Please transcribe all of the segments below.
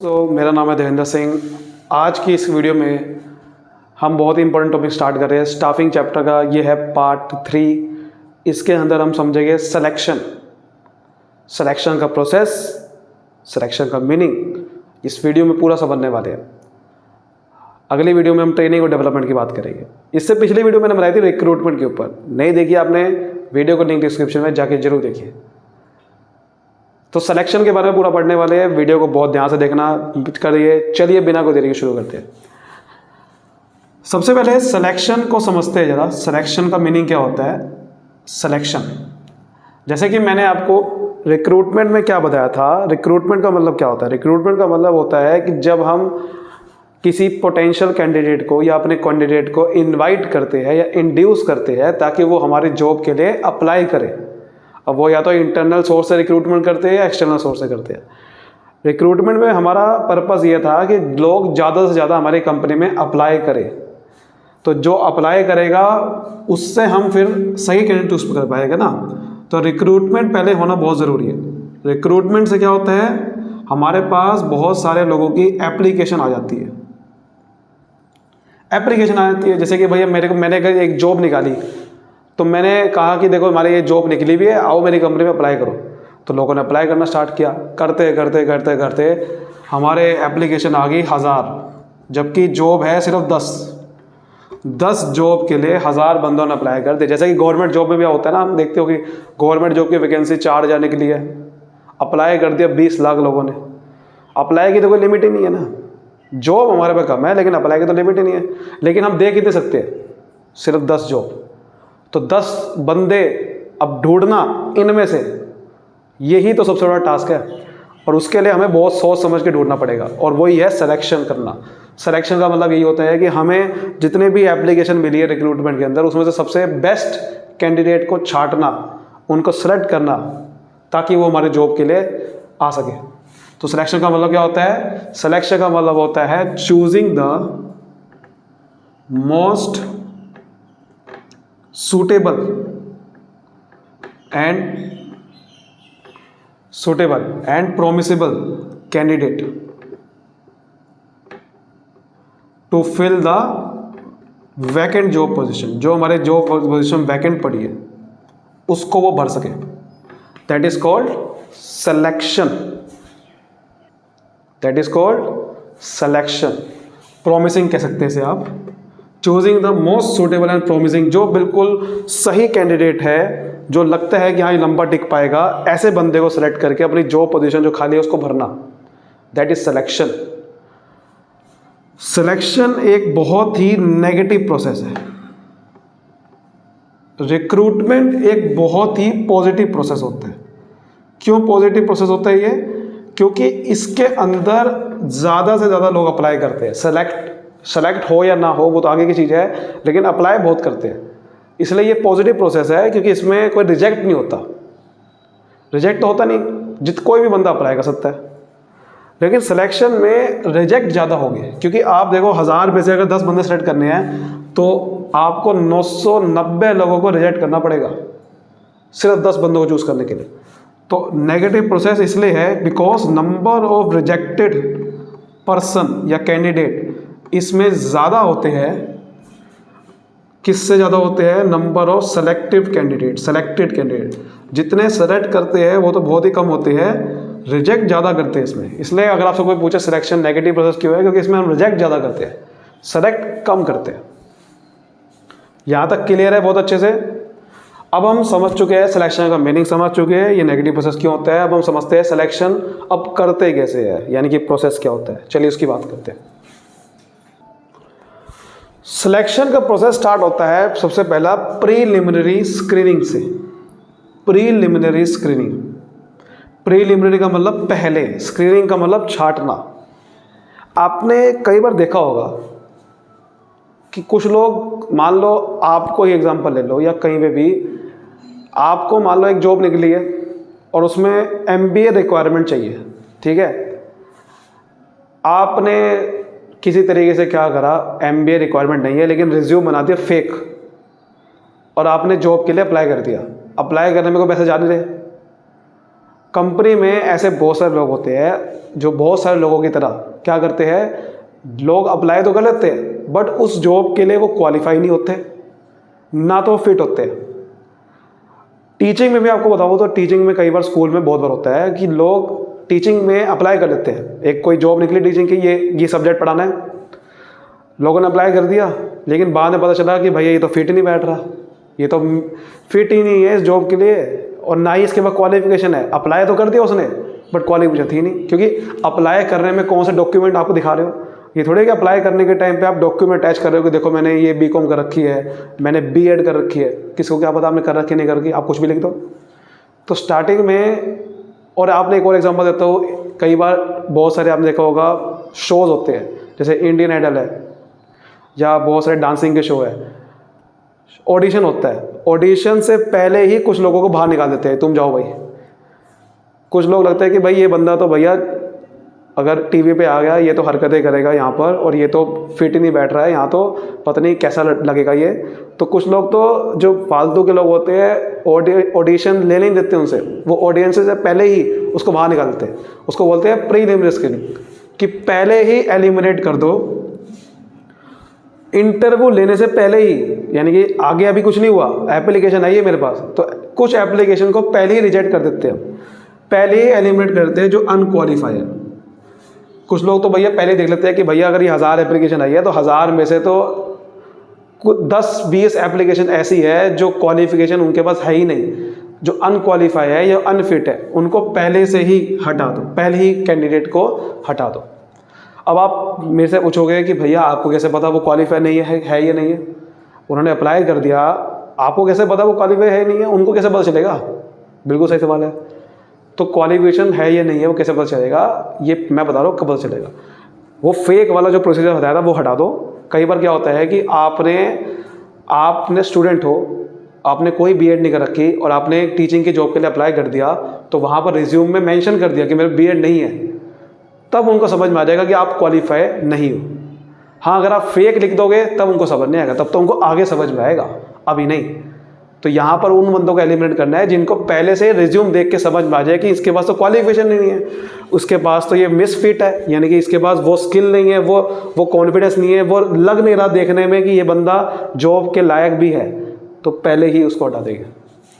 मेरा नाम है देवेंद्र सिंह। आज की इस वीडियो में हम बहुत ही इंपॉर्टेंट टॉपिक स्टार्ट कर रहे हैं। स्टाफिंग चैप्टर का ये है पार्ट 3। इसके अंदर हम समझेंगे सिलेक्शन का प्रोसेस, सिलेक्शन का मीनिंग। इस वीडियो में पूरा समझने वाले हैं। अगली वीडियो में हम ट्रेनिंग और डेवलपमेंट की बात करेंगे। इससे पिछली वीडियो मैंने बनाई थी रिक्रूटमेंट के ऊपर, नहीं देखी आपने, वीडियो को लिंक डिस्क्रिप्शन में जाके जरूर देखिए। तो सिलेक्शन के बारे में पूरा पढ़ने वाले हैं, वीडियो को बहुत ध्यान से देखना करिए। चलिए बिना कोई देरी के शुरू करते हैं। सबसे पहले सिलेक्शन को समझते हैं जरा। सिलेक्शन का मीनिंग क्या होता है? सिलेक्शन, जैसे कि मैंने आपको रिक्रूटमेंट में क्या बताया था, रिक्रूटमेंट का मतलब क्या होता है? रिक्रूटमेंट का मतलब होता है कि जब हम किसी पोटेंशियल कैंडिडेट को या अपने कैंडिडेट को इनवाइट करते हैं या इंड्यूस करते हैं ताकि वो हमारी जॉब के लिए अप्लाई करे। अब वो या तो इंटरनल सोर्स से रिक्रूटमेंट करते हैं या एक्सटर्नल सोर्स से करते हैं। रिक्रूटमेंट में हमारा पर्पस ये था कि लोग ज़्यादा से ज़्यादा हमारी कंपनी में अप्लाई करें, तो जो अप्लाई करेगा उससे हम फिर सही कैंडिडेट चूज कर पाएगा ना। तो रिक्रूटमेंट पहले होना बहुत ज़रूरी है। रिक्रूटमेंट से क्या होता है, हमारे पास बहुत सारे लोगों की एप्लीकेशन आ जाती है। एप्लीकेशन आ जाती है जैसे कि भैया मैंने एक जॉब निकाली, तो मैंने कहा कि देखो हमारी ये जॉब निकली भी है, आओ मेरी कंपनी में अप्लाई करो। तो लोगों ने अप्लाई करना स्टार्ट किया। करते करते करते करते हमारे एप्लीकेशन आ गई 1000, जबकि जॉब है सिर्फ 10 जॉब के लिए 1000 बंदों ने अप्लाई कर दिया। जैसे कि गवर्नमेंट जॉब में भी होता है ना, हम देखते हो कि गवर्नमेंट जॉब की वैकेंसी 4000 निकली है, अप्लाई कर दिया 20 लाख लोगों ने। अप्लाई की तो कोई लिमिट ही नहीं है ना। जॉब हमारे पे कम है लेकिन अप्लाई की तो लिमिट ही नहीं है। लेकिन हम दे कितने सकते हैं? सिर्फ 10 जॉब। तो 10 बंदे अब ढूंढना इनमें से, यही तो सबसे बड़ा टास्क है। और उसके लिए हमें बहुत सोच समझ के ढूंढना पड़ेगा, और वही है सिलेक्शन करना। सिलेक्शन का मतलब यही होता है कि हमें जितने भी एप्लीकेशन मिली है रिक्रूटमेंट के अंदर, उसमें से सबसे बेस्ट कैंडिडेट को छांटना, उनको सेलेक्ट करना, ताकि वो हमारे जॉब के लिए आ सके। तो सिलेक्शन का मतलब क्या होता है? सिलेक्शन का मतलब होता है choosing the most suitable and promisable candidate to fill the vacant job position। जो हमारे जॉब पोजीशन वैकेंट पड़ी है उसको वो भर सके। That is called selection. That is called selection. Promising कह सकते हैं इसे आप। Choosing the most suitable and promising, जो बिल्कुल सही कैंडिडेट है, जो लगता है कि हाँ ये लंबा टिक पाएगा, ऐसे बंदे को सिलेक्ट करके अपनी जॉब पोजीशन जो खाली है उसको भरना। That is selection. सिलेक्शन एक बहुत ही नेगेटिव प्रोसेस है। रिक्रूटमेंट एक बहुत ही पॉजिटिव प्रोसेस होता है। क्यों पॉजिटिव प्रोसेस होता है ये? क्योंकि इसके अंदर ज़्यादा से ज़्यादा लोग अप्लाई करते हैं। सेलेक्ट हो या ना हो वो तो आगे की चीज़ है, लेकिन अप्लाई बहुत करते हैं। इसलिए ये पॉजिटिव प्रोसेस है, क्योंकि इसमें कोई रिजेक्ट नहीं होता। रिजेक्ट तो होता नहीं, कोई भी बंदा अप्लाई कर सकता है। लेकिन सिलेक्शन में रिजेक्ट ज़्यादा होंगे, क्योंकि आप देखो 1000 में से अगर 10 बंदे सेलेक्ट करने हैं तो आपको 990 लोगों को रिजेक्ट करना पड़ेगा सिर्फ 10 बंदों को चूज़ करने के लिए। तो नेगेटिव प्रोसेस इसलिए है because number of rejected person या कैंडिडेट इसमें ज़्यादा होते हैं। किससे ज़्यादा होते हैं? नंबर ऑफ सेलेक्टेड कैंडिडेट जितने सेलेक्ट करते हैं वो तो बहुत ही कम होते हैं, रिजेक्ट ज़्यादा करते हैं इसमें। इसलिए अगर आपसे कोई पूछे सिलेक्शन नेगेटिव प्रोसेस क्यों है, क्योंकि इसमें हम रिजेक्ट ज़्यादा करते हैं, सेलेक्ट कम करते हैं। यहाँ तक क्लियर है बहुत अच्छे से? अब हम समझ चुके हैं सिलेक्शन का मीनिंग, समझ चुके हैं ये नेगेटिव प्रोसेस क्यों होता है। अब हम समझते हैं सिलेक्शन अब करते कैसे है, यानी कि प्रोसेस क्या होता है। चलिए उसकी बात करते हैं। सिलेक्शन का प्रोसेस स्टार्ट होता है सबसे पहला प्रीलिमिनरी स्क्रीनिंग से। प्रीलिमिनरी स्क्रीनिंग, प्रीलिमिनरी का मतलब पहले, स्क्रीनिंग का मतलब छांटना। आपने कई बार देखा होगा कि कुछ लोग, मान लो आपको ही एग्जांपल ले लो या कहीं पे भी, आपको मान लो एक जॉब निकली है और उसमें MBA रिक्वायरमेंट चाहिए, ठीक है। आपने किसी तरीके से क्या करा, MBA रिक्वायरमेंट नहीं है लेकिन रिज्यूम बना दिया फेक, और आपने जॉब के लिए अप्लाई कर दिया। अप्लाई करने में कोई पैसे जा नहीं रहे, कंपनी में ऐसे बहुत सारे लोग होते हैं जो बहुत सारे लोगों की तरह क्या करते हैं, लोग अप्लाई तो कर लेते हैं बट उस जॉब के लिए वो क्वालिफाई नहीं होते, ना तो फिट होते हैं। टीचिंग में भी आपको बताऊँ तो टीचिंग में कई बार स्कूल में बहुत बार होता है कि लोग टीचिंग में अप्लाई कर लेते हैं, एक कोई जॉब निकली टीचिंग की, ये सब्जेक्ट पढ़ाना है, लोगों ने अप्लाई कर दिया, लेकिन बाद में पता चला कि भैया ये तो फिट नहीं बैठ रहा, ये तो फिट ही नहीं है इस जॉब के लिए, और ना ही इसके पास क्वालिफिकेशन है। अप्लाई तो कर दिया उसने बट क्वालिफिकेशन थी नहीं, क्योंकि अप्लाई करने में कौन सा डॉक्यूमेंट आपको दिखा रहे हो, ये थोड़े कि अप्लाई करने के टाइम पे आप डॉक्यूमेंट अटैच कर रहे हो कि देखो मैंने ये बीकॉम कर रखी है, मैंने बीएड कर रखी है, किसको क्या पता आपने कर रखी नहीं कर रखी, आप कुछ भी लिख दो। तो स्टार्टिंग में, और आपने एक और एग्जांपल देता हूँ, कई बार बहुत सारे आपने देखा होगा शोज़ होते हैं जैसे इंडियन आइडल है या बहुत सारे डांसिंग के शो है, ऑडिशन होता है, ऑडिशन से पहले ही कुछ लोगों को बाहर निकाल देते हैं, तुम जाओ भाई। कुछ लोग लगता है कि भाई ये बंदा तो भैया अगर टीवी पे आ गया ये तो हरकतें करेगा यहाँ पर, और ये तो फिट ही नहीं बैठ रहा है यहाँ, तो पता नहीं कैसा लगेगा ये। तो कुछ लोग तो जो फालतू के लोग होते हैं ऑडिशन ले नहीं देते उनसे, वो ऑडिशन से पहले ही उसको बाहर निकाल देते हैं, उसको बोलते हैं प्रीलिमिनरी स्क्रीनिंग, कि पहले ही एलिमिनेट कर दो इंटरव्यू लेने से पहले ही, यानी कि आगे अभी कुछ नहीं हुआ, एप्लीकेशन आई है मेरे पास, तो कुछ एप्लीकेशन को पहले ही रिजेक्ट कर देते हैं, पहले ही एलिमिनेट करते हैं जो अनक्वालिफाई है। कुछ लोग तो भैया पहले देख लेते हैं कि भैया अगर ये 1000 एप्लीकेशन आई है तो 1000 में से तो 10-20 एप्लीकेशन ऐसी है जो क्वालिफिकेशन उनके पास है ही नहीं, जो अनक्वालिफाई है या अनफिट है, उनको पहले से ही हटा दो, पहले ही कैंडिडेट को हटा दो। अब आप मेरे से पूछोगे कि भैया आपको कैसे पता वो क्वालिफाई नहीं है या नहीं है, उन्होंने अप्लाई कर दिया, आपको कैसे पता वो क्वालिफाई है नहीं है, उनको कैसे पता चलेगा? बिल्कुल सही सवाल है। तो क्वालिफिकेशन है या नहीं है वो कैसे पता चलेगा, ये मैं बता रहा हूँ कब पता चलेगा। वो फेक वाला जो प्रोसीजर बताया था वो हटा दो। कई बार क्या होता है कि आपने स्टूडेंट हो, आपने कोई बीएड नहीं कर रखी और आपने टीचिंग की जॉब के लिए अप्लाई कर दिया, तो वहाँ पर रिज्यूम में मेंशन कर दिया कि मेरा बीएड नहीं है, तब उनको समझ में आ जाएगा कि आप क्वालिफाई नहीं हो। हाँ, अगर आप फेक लिख दोगे तब उनको समझ नहीं आएगा, तब तो उनको आगे समझ में आएगा, अभी नहीं। तो यहाँ पर उन बंदों को एलिमिनेट करना है जिनको पहले से रिज्यूम देख के समझ में आ जाए कि इसके पास तो क्वालिफिकेशन नहीं है, उसके पास तो ये मिसफिट है, यानी कि इसके पास वो स्किल नहीं है, वो कॉन्फिडेंस नहीं है, वो लग नहीं रहा देखने में कि ये बंदा जॉब के लायक भी है, तो पहले ही उसको हटा देंगे।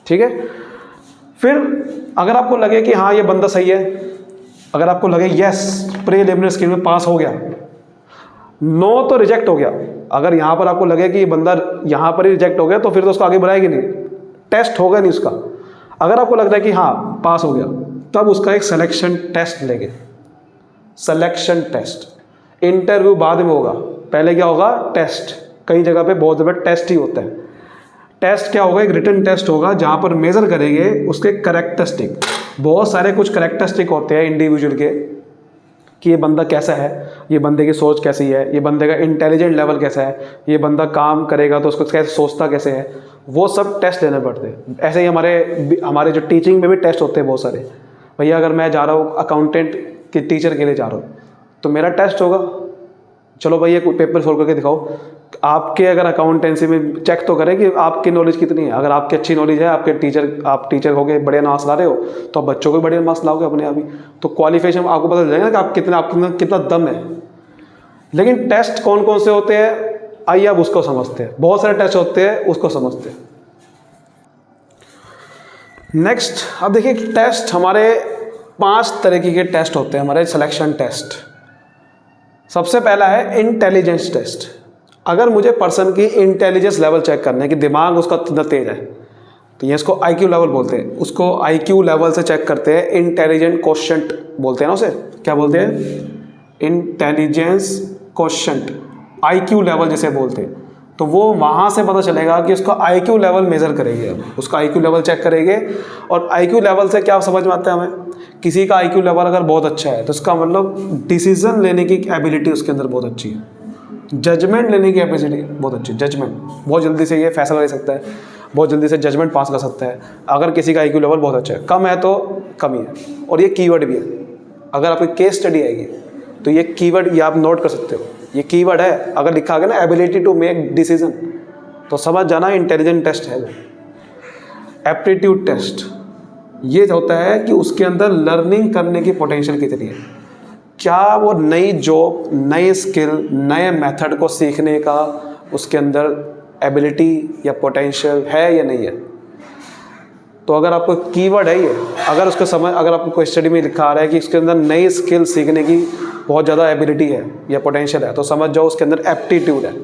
ठीक है। फिर अगर आपको लगे कि हाँ ये बंदा सही है, अगर आपको लगे यस प्रीलिमिनरी स्क्रीनिंग में पास हो गया, नो तो रिजेक्ट हो गया, अगर यहाँ पर आपको लगे कि ये बंदा यहाँ पर ही रिजेक्ट हो गया तो फिर तो उसको आगे बढ़ाएगी नहीं, टेस्ट होगा नहीं उसका। अगर आपको लगता है कि हाँ पास हो गया, तब उसका एक सिलेक्शन टेस्ट लेंगे। सिलेक्शन टेस्ट, इंटरव्यू बाद में होगा, पहले क्या होगा? टेस्ट। कई जगह पे बहुत ज़्यादा टेस्ट ही होता है। टेस्ट क्या होगा? एक रिटन टेस्ट होगा जहाँ पर मेज़र करेंगे उसके करेक्टरिस्टिक। बहुत सारे कुछ करेक्टरिस्टिक होते हैं इंडिविजुअल के, कि ये बंदा कैसा है, ये बंदे की सोच कैसी है, ये बंदे का इंटेलिजेंट लेवल कैसा है, ये बंदा काम करेगा तो उसको कैसे सोचता कैसे है, वो सब टेस्ट लेने पड़ते हैं। ऐसे ही हमारे जो टीचिंग में भी टेस्ट होते हैं बहुत सारे। भैया अगर मैं जा रहा हूँ अकाउंटेंट के टीचर के लिए जा रहा हूँ तो मेरा टेस्ट होगा, चलो भैया कोई पेपर सोल्व करके दिखाओ। आपके अगर अकाउंटेंसी में चेक तो करें कि आपकी नॉलेज कितनी है। अगर आपकी अच्छी नॉलेज है, आप टीचर हो गए, बढ़िया मार्क्स ला रहे हो, तो आप बच्चों को बढ़िया मार्क्स लाओगे अपने आप ही। तो क्वालिफिकेशन आपको पता चल जाएगा कि आप कितना दम है। लेकिन टेस्ट कौन कौन से होते हैं, आइए अब उसको समझते हैं। बहुत सारे टेस्ट होते हैं, उसको समझते हैं। नेक्स्ट, अब देखिए टेस्ट हमारे 5 तरीके के टेस्ट होते हैं हमारे सिलेक्शन टेस्ट। सबसे पहला है इंटेलिजेंस टेस्ट। अगर मुझे पर्सन की इंटेलिजेंस लेवल चेक करना है कि दिमाग उसका कितना तेज है, तो ये इसको आईक्यू लेवल बोलते हैं। उसको आईक्यू लेवल से चेक करते हैं, इंटेलिजेंट क्वोशंट बोलते हैं ना उसे। क्या बोलते हैं? इंटेलिजेंस क्वोशंट, आईक्यू लेवल जिसे बोलते हैं। तो वो वहाँ से पता चलेगा कि उसका आईक्यू लेवल मेज़र करेंगे, हम उसका आईक्यू लेवल चेक करेंगे। और आईक्यू लेवल से क्या समझ में आता है हमें, किसी का आईक्यू लेवल अगर बहुत अच्छा है तो उसका मतलब डिसीजन लेने की एबिलिटी उसके अंदर बहुत अच्छी है, जजमेंट लेने की कैपेसिटी बहुत अच्छी है। जजमेंट, बहुत जल्दी से ये फैसला ले सकता है, बहुत जल्दी से जजमेंट पास कर सकता है। अगर किसी का आईक्यू लेवल बहुत अच्छा है, कम है तो कम ही है। और ये कीवर्ड भी है, अगर आपकी केस स्टडी आएगी तो ये कीवर्ड ये आप नोट कर सकते हो, ये कीवर्ड है। अगर लिखा गया ना एबिलिटी टू मेक डिसीजन, तो समझ जाना इंटेलिजेंट टेस्ट है वो। एप्टीट्यूड टेस्ट, ये होता है कि उसके अंदर लर्निंग करने की पोटेंशियल कितनी है, क्या वो नई जॉब, नए स्किल, नए मेथड को सीखने का उसके अंदर एबिलिटी या पोटेंशियल है या नहीं है। तो अगर आपको कीवर्ड है ये, अगर उसका समझ, अगर आपको कोई स्टडी में लिखा आ रहा है कि उसके अंदर नई स्किल सीखने की बहुत ज़्यादा एबिलिटी है या पोटेंशियल है, तो समझ जाओ उसके अंदर एप्टीट्यूड है,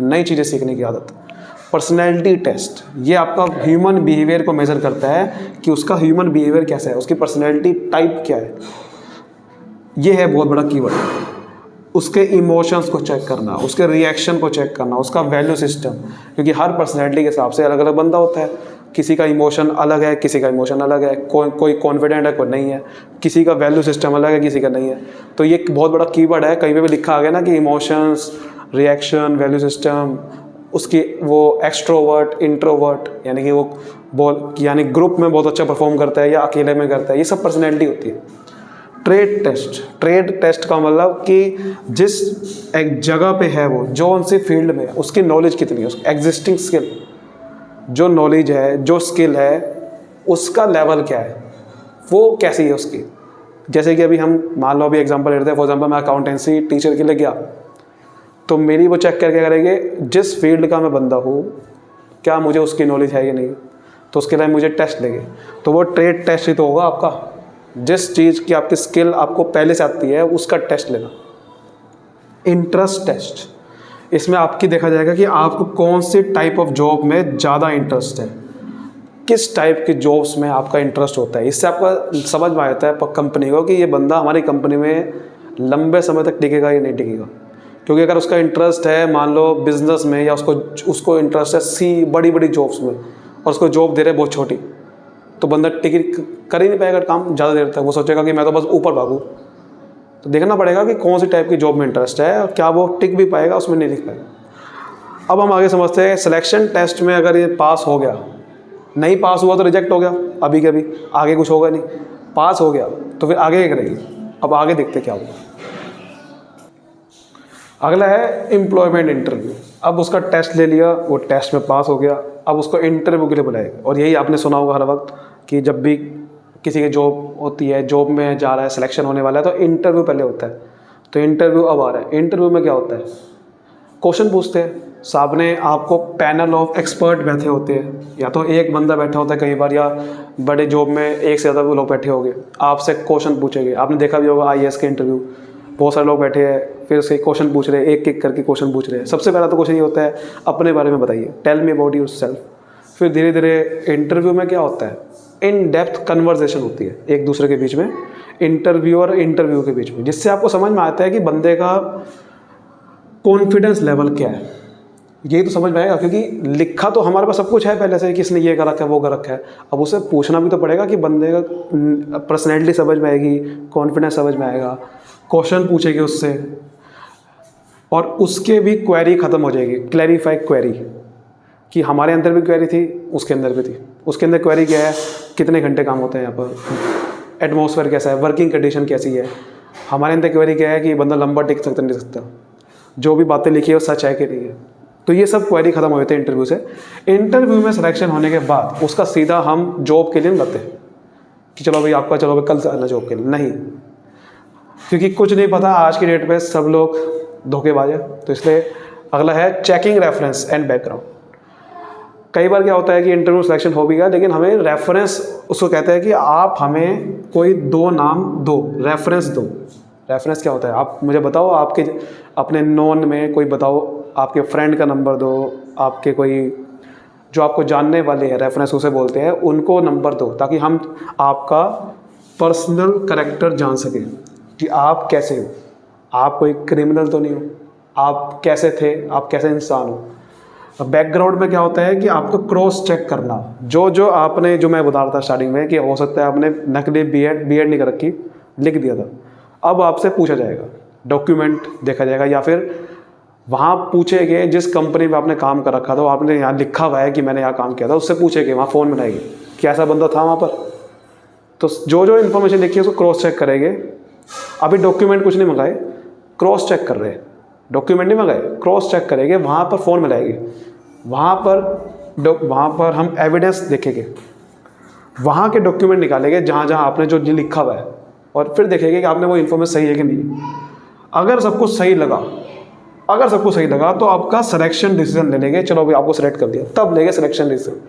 नई चीज़ें सीखने की आदत। पर्सनैलिटी टेस्ट, ये आपका ह्यूमन बिहेवियर को मेज़र करता है कि उसका ह्यूमन बिहेवियर कैसा है, उसकी पर्सनैलिटी टाइप क्या है। ये है बहुत बड़ा कीवर्ड। उसके इमोशंस को चेक करना, उसके रिएक्शन को चेक करना, उसका वैल्यू सिस्टम, क्योंकि हर पर्सनैलिटी के हिसाब से अलग अलग बंदा होता है। किसी का इमोशन अलग है, किसी का इमोशन अलग है, कोई कॉन्फिडेंट है, कोई नहीं है, किसी का वैल्यू सिस्टम अलग है, किसी का नहीं है। तो ये एक बहुत बड़ा कीवर्ड है। कहीं पे भी लिखा आ गया ना कि इमोशंस, रिएक्शन, वैल्यू सिस्टम, उसकी वो एक्सट्रोवर्ट, इंट्रोवर्ट, यानी कि वो यानी ग्रुप में बहुत अच्छा परफॉर्म करता है या अकेले में करता है, ये सब पर्सनैलिटी होती है। ट्रेड टेस्ट, ट्रेड टेस्ट का मतलब कि जिस एक जगह पे है वो, जो उनसे फील्ड में उसकी नॉलेज कितनी है, उसकी एग्जिस्टिंग स्किल, जो नॉलेज है, जो स्किल है, उसका लेवल क्या है, वो कैसी है उसकी। जैसे कि अभी हम मान लो अभी एग्जांपल लेते हैं, फॉर एग्जांपल मैं अकाउंटेंसी टीचर के लिए गया, तो मेरी वो चेक करके करेंगे जिस फील्ड का मैं बंदा हूँ क्या मुझे उसकी नॉलेज है या नहीं, तो उसके लिए मुझे टेस्ट लेंगे। तो वो ट्रेड टेस्ट ही तो होगा आपका, जिस चीज़ की आपकी स्किल आपको पहले से आती है उसका टेस्ट लेना। इंटरेस्ट टेस्ट, इसमें आपकी देखा जाएगा कि आपको कौन सी टाइप ऑफ जॉब में ज़्यादा इंटरेस्ट है, किस टाइप के जॉब्स में आपका इंटरेस्ट होता है। इससे आपका समझ में आता है कंपनी को कि ये बंदा हमारी कंपनी में लंबे समय तक टिकेगा या नहीं टिकेगा। क्योंकि अगर उसका इंटरेस्ट है मान लो बिजनेस में, या उसको इंटरेस्ट है बड़ी बड़ी जॉब्स में, और उसको जॉब दे रहे बहुत छोटी, तो बंदा टिक कर ही नहीं पाएगा काम ज़्यादा देर तक। वो सोचेगा कि मैं तो बस ऊपर भागूँ। तो देखना पड़ेगा कि कौन सी टाइप की जॉब में इंटरेस्ट है और क्या वो टिक भी पाएगा, उसमें नहीं टिक पाएगा। अब हम आगे समझते हैं सिलेक्शन टेस्ट में अगर ये पास हो गया, नहीं पास हुआ तो रिजेक्ट हो गया, अभी के अभी आगे कुछ होगा नहीं। पास हो गया तो फिर आगे क्या करेगी, अब आगे देखते क्या होगा। अगला है एम्प्लॉयमेंट इंटरव्यू। अब उसका टेस्ट ले लिया, वो टेस्ट में पास हो गया, अब उसको इंटरव्यू के लिए बुलाएगा। और यही आपने सुना होगा हर वक्त कि जब भी किसी की जॉब होती है, जॉब में जा रहा है, सिलेक्शन होने वाला है, तो इंटरव्यू पहले होता है। तो इंटरव्यू अब आ रहा है। इंटरव्यू में क्या होता है, क्वेश्चन पूछते हैं, सामने आपको पैनल ऑफ एक्सपर्ट बैठे होते हैं, या तो एक बंदा बैठा होता है कई बार, या बड़े जॉब में एक से ज़्यादा लोग बैठे होंगे, आपसे क्वेश्चन पूछेंगे। आपने देखा भी होगा IAS के इंटरव्यू, बहुत सारे लोग बैठे हैं, फिर उसके क्वेश्चन पूछ रहे हैं, एक एक करके क्वेश्चन पूछ रहे हैं। सबसे पहला तो क्वेश्चन ये होता है अपने बारे में बताइए, टेल मी अबाउट योरसेल्फ। फिर धीरे धीरे इंटरव्यू में क्या होता है, इन डेप्थ कन्वर्सेशन होती है एक दूसरे के बीच में, इंटरव्यूअर और इंटरव्यू के बीच में, जिससे आपको समझ में आता है कि बंदे का कॉन्फिडेंस लेवल क्या है। यही तो समझ में आएगा, क्योंकि लिखा तो हमारे पास सब कुछ है पहले से, किसने ये कर रखा है, वो कर रखा है। अब उसे पूछना भी तो पड़ेगा कि बंदे का पर्सनैलिटी समझ में आएगी, कॉन्फिडेंस समझ में आएगा, क्वेश्चन पूछेगी उससे, और उसके भी क्वेरी ख़त्म हो जाएगी, क्लैरिफाई क्वेरी, कि हमारे अंदर भी क्वेरी थी, उसके अंदर भी थी। उसके अंदर क्वेरी क्या है, कितने घंटे काम होते हैं यहाँ पर, एटमॉस्फेयर कैसा है, वर्किंग कंडीशन कैसी है। हमारे अंदर क्वेरी क्या है कि बंदा लंबा टिक सकता नहीं सकता, जो भी बातें लिखी है वो सच है कि नहीं है। तो ये सब क्वेरी ख़त्म हो जाते हैं इंटरव्यू से। इंटरव्यू में सिलेक्शन होने के बाद उसका सीधा हम जॉब के लिए लाते हैं कि चलो भाई आपका, चलो भाई कल से आना जॉब के लिए, नहीं, क्योंकि कुछ नहीं पता, आज की डेट पे सब लोग धोखेबाज है। तो इसलिए अगला है चेकिंग रेफरेंस एंड बैकग्राउंड। कई बार क्या होता है कि इंटरव्यू सिलेक्शन हो भी गया, लेकिन हमें रेफरेंस, उसको कहते हैं कि आप हमें कोई 2 नाम दो, रेफरेंस दो। रेफरेंस क्या होता है, आप मुझे बताओ, आपके अपने नॉन में कोई बताओ, आपके फ्रेंड का नंबर दो, आपके कोई जो आपको जानने वाले हैं, रेफरेंस उसे बोलते हैं, उनको नंबर दो, ताकि हम आपका पर्सनल कैरेक्टर जान सकें कि आप कैसे हो, आप कोई क्रिमिनल तो नहीं हो, आप कैसे थे, आप कैसे इंसान हो। बैकग्राउंड में क्या होता है कि आपको क्रॉस चेक करना, जो आपने, जो मैं बता रहा था स्टार्टिंग में कि हो सकता है आपने नकली बीएड नहीं कर रखी, लिख दिया था, अब आपसे पूछा जाएगा, डॉक्यूमेंट देखा जाएगा, या फिर वहाँ पूछेंगे जिस कंपनी में आपने काम कर रखा था, आपने यहाँ लिखा हुआ है कि मैंने यहाँ काम किया था, उससे पूछेंगे, वहाँ फ़ोन बनाएगी कि ऐसा बंदा था वहाँ पर। तो जो इन्फॉर्मेशन लिखी है उसको क्रॉस चेक करेंगे। अभी डॉक्यूमेंट कुछ नहीं मंगाए, क्रॉस चेक कर रहे हैं, डॉक्यूमेंट नहीं मंगाए, क्रॉस चेक करेंगे, वहाँ पर फ़ोन मिलाएगी, वहाँ पर हम एविडेंस देखेंगे, वहाँ के डॉक्यूमेंट निकालेंगे जहाँ जहाँ आपने जो लिखा हुआ है, और फिर देखेंगे कि आपने वो इन्फॉर्मेशन सही है कि नहीं। अगर सब कुछ सही लगा तो आपका सिलेक्शन डिसीजन ले लेंगे, चलो भाई आपको सेलेक्ट कर दिया, तब लेंगे सिलेक्शन डिसीजन,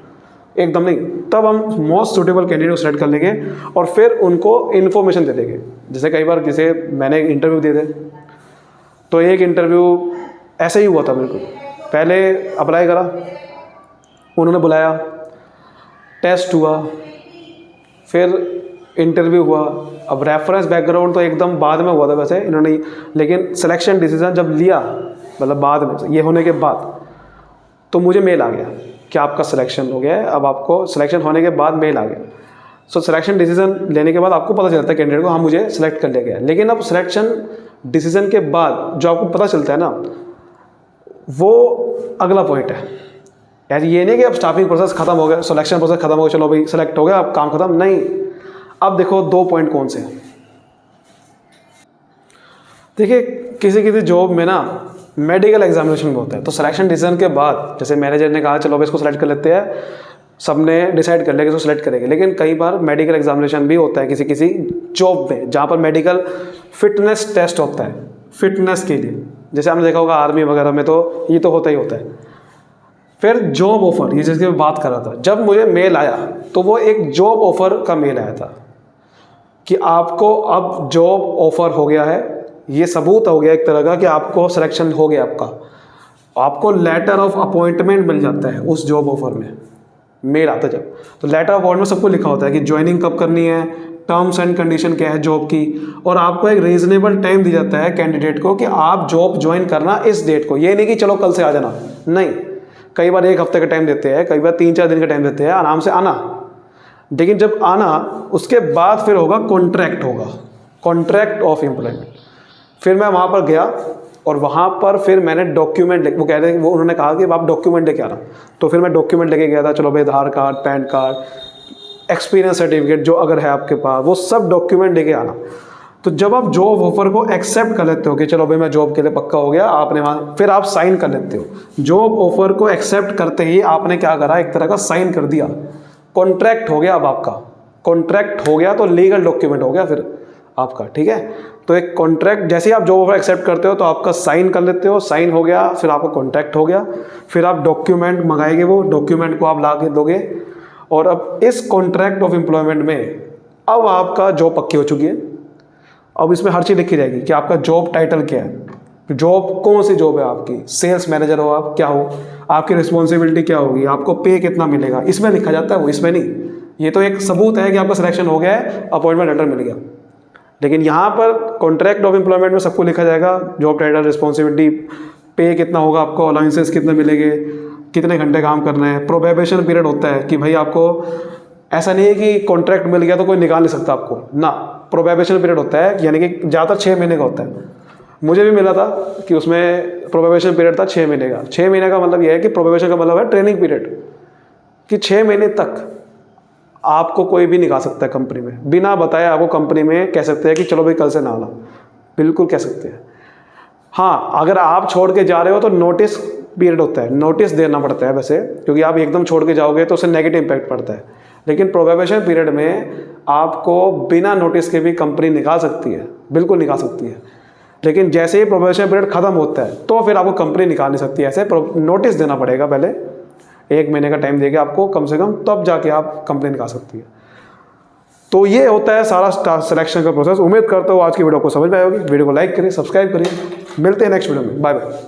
एकदम नहीं। तब हम मोस्ट सूटेबल कैंडिडेट को सेलेक्ट कर लेंगे और फिर उनको इन्फॉर्मेशन दे देंगे। जैसे कई बार जैसे मैंने इंटरव्यू दिए थे, तो एक इंटरव्यू ऐसे ही हुआ था बिल्कुल। पहले अप्लाई करा, उन्होंने बुलाया, टेस्ट हुआ, फिर इंटरव्यू हुआ। अब रेफरेंस बैकग्राउंड तो एकदम बाद में हुआ था वैसे इन्होंने, लेकिन सिलेक्शन डिसीजन जब लिया, मतलब बाद में ये होने के बाद, तो मुझे मेल आ गया कि आपका सिलेक्शन हो गया है। अब आपको सिलेक्शन होने के बाद मेल आ गया। सो सिलेक्शन डिसीजन लेने के बाद आपको पता चलता है कैंडिडेट को, हाँ मुझे सिलेक्ट कर लिया गया। लेकिन अब सिलेक्शन डिसीजन के बाद जो आपको पता चलता है ना, वो अगला पॉइंट है यार। ये नहीं कि अब स्टाफिंग प्रोसेस खत्म हो गया, सिलेक्शन प्रोसेस खत्म हो गया, चलो भाई सिलेक्ट हो गया, अब काम खत्म, नहीं। अब देखो 2 पॉइंट कौन से हैं। देखिए किसी जॉब में ना मेडिकल एग्जामिनेशन भी होता है, तो सिलेक्शन डिसीजन के बाद जैसे मैनेजर ने कहा चलो भाई इसको सेलेक्ट कर लेते हैं, सबने डिसाइड कर लिया कि इसको सेलेक्ट करेंगे। लेकिन कई बार मेडिकल एग्जामिनेशन भी होता है किसी जॉब में, जहाँ पर मेडिकल फिटनेस टेस्ट होता है फिटनेस के लिए। जैसे आपने देखा होगा आर्मी वगैरह में, तो ये तो होता ही होता है। फिर जॉब ऑफर, ये जिसकी मैं बात कर रहा था, जब मुझे मेल आया तो वो एक जॉब ऑफर का मेल आया था कि आपको अब जॉब ऑफर हो गया है। ये सबूत हो गया एक तरह का कि आपको सिलेक्शन हो गया आपको लेटर ऑफ अपॉइंटमेंट मिल जाता है उस जॉब ऑफर में। मेल आता है जब, तो लेटर ऑफ अपॉइंटमेंट में सबको लिखा होता है कि ज्वाइनिंग कब करनी है, टर्म्स एंड कंडीशन क्या है जॉब की, और आपको एक रीजनेबल टाइम दिया जाता है कैंडिडेट को कि आप जॉब ज्वाइन करना इस डेट को। ये नहीं कि चलो कल से आ जाना, नहीं। कई बार 1 हफ्ते का टाइम देते हैं, कई बार 3-4 दिन का टाइम देते हैं, आराम से आना। लेकिन जब आना, उसके बाद फिर होगा कॉन्ट्रैक्ट ऑफ एम्प्लॉयमेंट। फिर मैं वहाँ पर गया और वहाँ पर फिर मैंने डॉक्यूमेंट, वो कह रहे वो उन्होंने कहा कि आप डॉक्यूमेंट लेके आना, तो फिर मैं डॉक्यूमेंट लेके गया था। चलो भाई Aadhaar card, PAN card, experience certificate जो अगर है आपके पास, वो सब डॉक्यूमेंट लेके आना। तो जब आप जॉब ऑफर को एक्सेप्ट कर लेते हो कि चलो भाई मैं जॉब के लिए पक्का हो गया, आपने वहाँ फिर आप साइन कर लेते हो। जॉब ऑफर को एक्सेप्ट करते ही आपने क्या करा, एक तरह का साइन कर दिया, कॉन्ट्रैक्ट हो गया। अब आपका कॉन्ट्रैक्ट हो गया तो लीगल डॉक्यूमेंट हो गया फिर आपका, ठीक है। तो एक कॉन्ट्रैक्ट, जैसे ही आप जॉब ऑफर एक्सेप्ट करते हो तो आपका साइन कर लेते हो, साइन हो गया, फिर आपका कॉन्ट्रैक्ट हो गया। फिर आप डॉक्यूमेंट मंगाएंगे, वो डॉक्यूमेंट को आप ला के दोगे, और अब इस कॉन्ट्रैक्ट ऑफ एम्प्लॉयमेंट में अब आपका जॉब पक्की हो चुकी है। अब इसमें हर चीज़ लिखी रहेगी कि आपका जॉब टाइटल क्या है, जॉब कौन सी जॉब है आपकी, सेल्स मैनेजर हो आप, क्या हो, आपकी रिस्पॉन्सिबिलिटी क्या होगी, आपको पे कितना मिलेगा, इसमें लिखा जाता है, वो इसमें नहीं। ये तो एक सबूत है कि आपका सिलेक्शन हो गया है, अपॉइंटमेंट लेटर मिल गया। लेकिन यहाँ पर कॉन्ट्रैक्ट ऑफ एम्प्लॉयमेंट में सबको लिखा जाएगा, जॉब टाइटल, रिस्पॉन्सिबिलिटी, पे कितना होगा आपको, अलाउंसेस कितने मिलेंगे, कितने घंटे काम करना है। प्रोबेशन पीरियड होता है कि भाई आपको ऐसा नहीं है कि कॉन्ट्रैक्ट मिल गया तो कोई निकाल नहीं सकता आपको ना, प्रोबेशन पीरियड होता है, यानी कि ज़्यादातर 6 महीने का होता है। मुझे भी मिला था कि उसमें प्रोबेशन पीरियड था 6 महीने का। 6 महीने का मतलब यह है कि प्रोबेशन का मतलब है ट्रेनिंग पीरियड, कि 6 महीने तक आपको कोई भी निकाल सकता है कंपनी में, बिना बताए आपको कंपनी में कह सकते हैं कि चलो भाई कल से ना आना, बिल्कुल कह सकते हैं। हाँ, अगर आप छोड़ के जा रहे हो तो नोटिस पीरियड होता है, नोटिस देना पड़ता है वैसे, क्योंकि आप एकदम छोड़ के जाओगे तो उससे नेगेटिव इम्पैक्ट पड़ता है। लेकिन प्रोबेशन पीरियड में आपको बिना नोटिस के भी कंपनी निकाल सकती है, बिल्कुल निकाल सकती है। लेकिन जैसे ही प्रोबेशन पीरियड खत्म होता है तो फिर आपको कंपनी निकाल नहीं सकती, ऐसे नोटिस देना पड़ेगा पहले, 1 महीने का टाइम देके आपको कम से कम, तब जाके आप कंपनी निकाल सकती है। तो ये होता है सारा सिलेक्शन का प्रोसेस। उम्मीद करता हूँ आज की वीडियो को समझ में आई होगी। वीडियो को लाइक करिए, सब्सक्राइब करिए, मिलते हैं नेक्स्ट वीडियो में, बाय बाय।